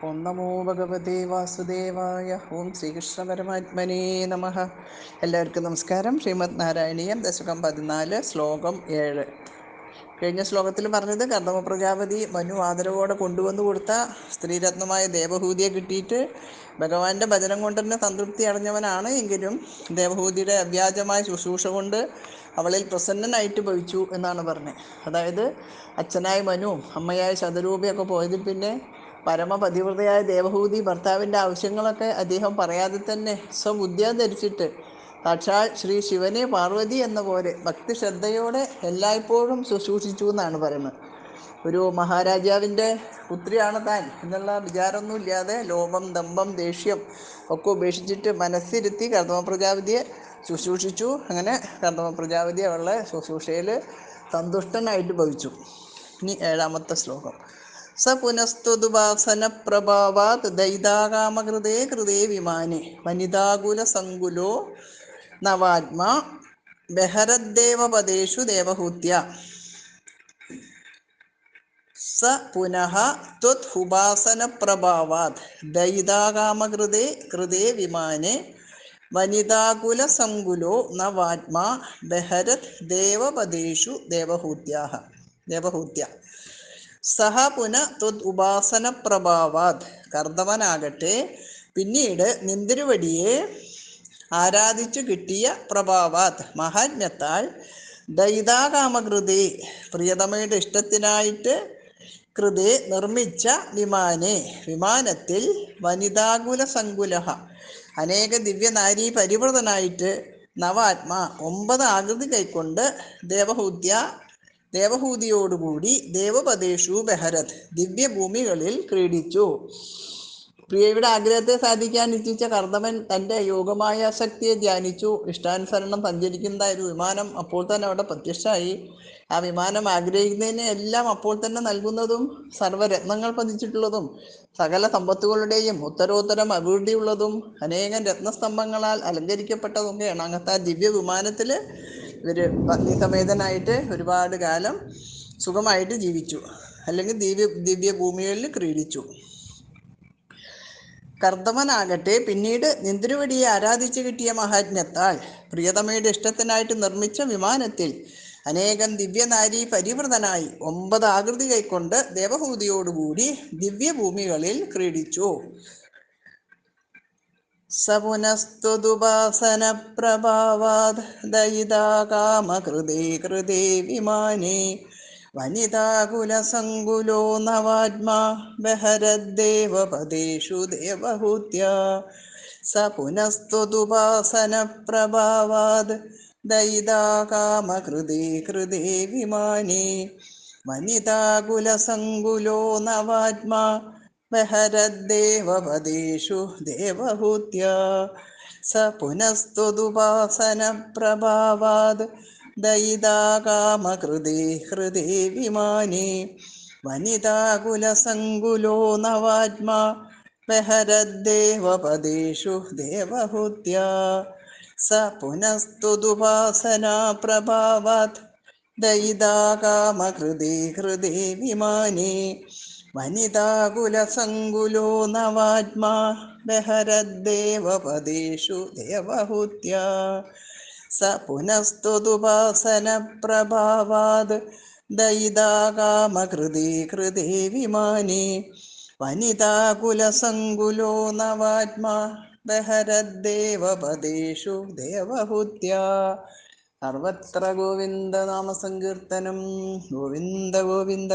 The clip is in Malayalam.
ഓം നമോ ഭഗവതേ വാസുദേവായ. ഓം ശ്രീകൃഷ്ണ പരമാത്മനേ നമഃ. എല്ലാവർക്കും നമസ്കാരം. ശ്രീമദ് നാരായണീയം ദശകം 14 ശ്ലോകം 7. കഴിഞ്ഞ ശ്ലോകത്തിൽ പറഞ്ഞത് കർദമ പ്രജാപതി മനു ആദരവോടെ കൊണ്ടുവന്നു കൊടുത്ത സ്ത്രീരത്നമായ ദേവഹൂതിയെ കിട്ടിയിട്ട് ഭഗവാന്റെ ഭജനം കൊണ്ട് തന്നെ സംതൃപ്തി അടഞ്ഞവനാണ് എങ്കിലും ദേവഹൂതിയുടെ അവ്യാജമായ ശുശ്രൂഷ കൊണ്ട് അവളിൽ പ്രസന്നനായിട്ട് ഭവിച്ചു എന്നാണ് പറഞ്ഞത്. അതായത് അച്ഛനായ മനു അമ്മയായ ശതരൂപയൊക്കെ പോയതിൽ പിന്നെ പരമപതിവ്രതയായ ദേവഹൂതി ഭർത്താവിൻ്റെ ആവശ്യങ്ങളൊക്കെ അദ്ദേഹം പറയാതെ തന്നെ സ്വബുദ്ധിയാ ധരിച്ചിട്ട് സാക്ഷാൽ ശ്രീ ശിവനെ പാർവതി എന്ന പോലെ ഭക്തി ശ്രദ്ധയോടെ എല്ലായ്പ്പോഴും ശുശ്രൂഷിച്ചു എന്നാണ് പറയുന്നത്. ഒരു മഹാരാജാവിൻ്റെ പുത്രിയാണ് താൻ എന്നുള്ള വിചാരമൊന്നുമില്ലാതെ ലോഭം, ദമ്പം, ദേഷ്യം ഒക്കെ ഉപേക്ഷിച്ചിട്ട് മനസ്സിരുത്തി കർദമ പ്രജാപതിയെ ശുശ്രൂഷിച്ചു. അങ്ങനെ കർദമ പ്രജാപതി അവളുടെ ശുശ്രൂഷയിൽ സന്തുഷ്ടനായിട്ട് ഭവിച്ചു. ഇനി 7ാമത്തെ ശ്ലോകം. സ പുനസ്ത്വദുപാസന പ്രഭാവാത് ദൈതാകാമകൃതേ കൃതേ വിമാനെ വനിതാകുല സങ്കുലോ നവാത്മാ ബഹരദ്ദേവപദേഷു ദേവഹൂത്യ. സ പുനഃ ത്വത് ഉപാസന പ്രഭാവാത് ദൈതാകാമകൃതേ കൃതേ വിമാനെ വനിതാകുല സങ്കുലോ നവാത്മാ ബഹരത് ദേവപദേഷു ദേവഹൂത്യ. സഹ പുന ത്വത് ഉപാസന പ്രഭാവാത്. കർദമനാകട്ടെ പിന്നീട് നിന്തിരുവടിയെ ആരാധിച്ചു കിട്ടിയ പ്രഭാവാത് മഹാത്മ്യത്താൽ ദൈതാകാമകൃതേ പ്രിയതമയുടെ ഇഷ്ടത്തിനായിട്ട് കൃതേ നിർമ്മിച്ച വിമാനത്തിൽ വനിതാകുല സങ്കുല അനേക ദിവ്യനാരീ പരിവൃതനായിട്ട് നവാത്മാ 9 ആകൃതി കൈക്കൊണ്ട് ദേവഹൂതിയോടുകൂടി ദേവപദേഷു ബഹരത് ദിവ്യഭൂമികളിൽ ക്രീഡിച്ചു. പ്രിയയുടെ ആഗ്രഹത്തെ സാധിക്കാൻ ഇച്ഛിച്ച കർദമൻ തൻ്റെ യോഗമായ ശക്തിയെ ധ്യാനിച്ചു. ഇഷ്ടാനുസരണം സഞ്ചരിക്കുന്നതായ ഒരു വിമാനം അപ്പോൾ തന്നെ അവിടെ പ്രത്യക്ഷമായി. ആ വിമാനം ആഗ്രഹിക്കുന്നതിനെ എല്ലാം അപ്പോൾ തന്നെ നൽകുന്നതും സർവ്വരത്നങ്ങൾ പതിച്ചിട്ടുള്ളതും സകല സമ്പത്തുകളുടെയും ഉത്തരോത്തരം അഭിവൃദ്ധിയുള്ളതും അനേകം രത്നസ്തംഭങ്ങളാൽ അലങ്കരിക്കപ്പെട്ടതൊക്കെയാണ്. അങ്ങനത്തെ ആ ദിവ്യ വിമാനത്തിൽ ഇവർ പത്നിസമേതനായിട്ട് ഒരുപാട് കാലം സുഖമായിട്ട് ജീവിച്ചു, അല്ലെങ്കിൽ ദിവ്യഭൂമികളിൽ ക്രീഡിച്ചു. കർദമനാകട്ടെ പിന്നീട് നിന്തിരുവടിയെ ആരാധിച്ചു കിട്ടിയ മഹാത്മ്യത്താൽ പ്രിയതമയുടെ ഇഷ്ടത്തിനായിട്ട് നിർമ്മിച്ച വിമാനത്തിൽ അനേകം ദിവ്യനാരീ പരിവൃതനായി 9 ആകൃതി കൈക്കൊണ്ട് ദേവഹൂതിയോടുകൂടി ദിവ്യഭൂമികളിൽ ക്രീഡിച്ചു. സ പുനസ്ത്വദുപാസന പ്രഭാവാത് ദയിതാകാമകൃതേ വിമാനെ വനിതാകുലസങ്കുലോ നവാത്മാ ബഹരദ്ദേവപദേഷു ദേവഹൂത്യ. സ പുനസ്ത്വദുപാസന പ്രഭാവാത് ദയിതാകാമകൃതേ വിമാനെ വനിതാകുലസങ്കുലോ നവാത്മാ ബഹരദ്ദേവപദേഷു ദേവഹൂത്യ. സ പുനസ്ത്വദുപാസന പ്രഭാവാത് ദയിതാകാമകൃതേ വിമാനെ വനിതാകുലസങ്കുലോ നവാത്മാ ബഹരദ്ദേവപദേഷു ദേവഹൂത്യ. സ പുനസ്ത്വദുപാസന പ്രഭാവാത് ദയിതാകാമകൃതേ വിമാനെ വനിതാകുലസങ്കുലോ നവാത്മാ ബഹരദ്ദേവപദേഷു ദേവഹൂത്യ. സ പുനസ്ത്വദുപാസന പ്രഭാവാത് ദയിതാകാമകൃതേ വിമാനെ വനിതാകുലസങ്കുലോ നവാത്മാ ബഹരദ്ദേവപദേഷു ദേവഹൂത്യ. സർവത്ര ഗോവിന്ദ നാമസങ്കീർത്തനം. ഗോവിന്ദ ഗോവിന്ദ.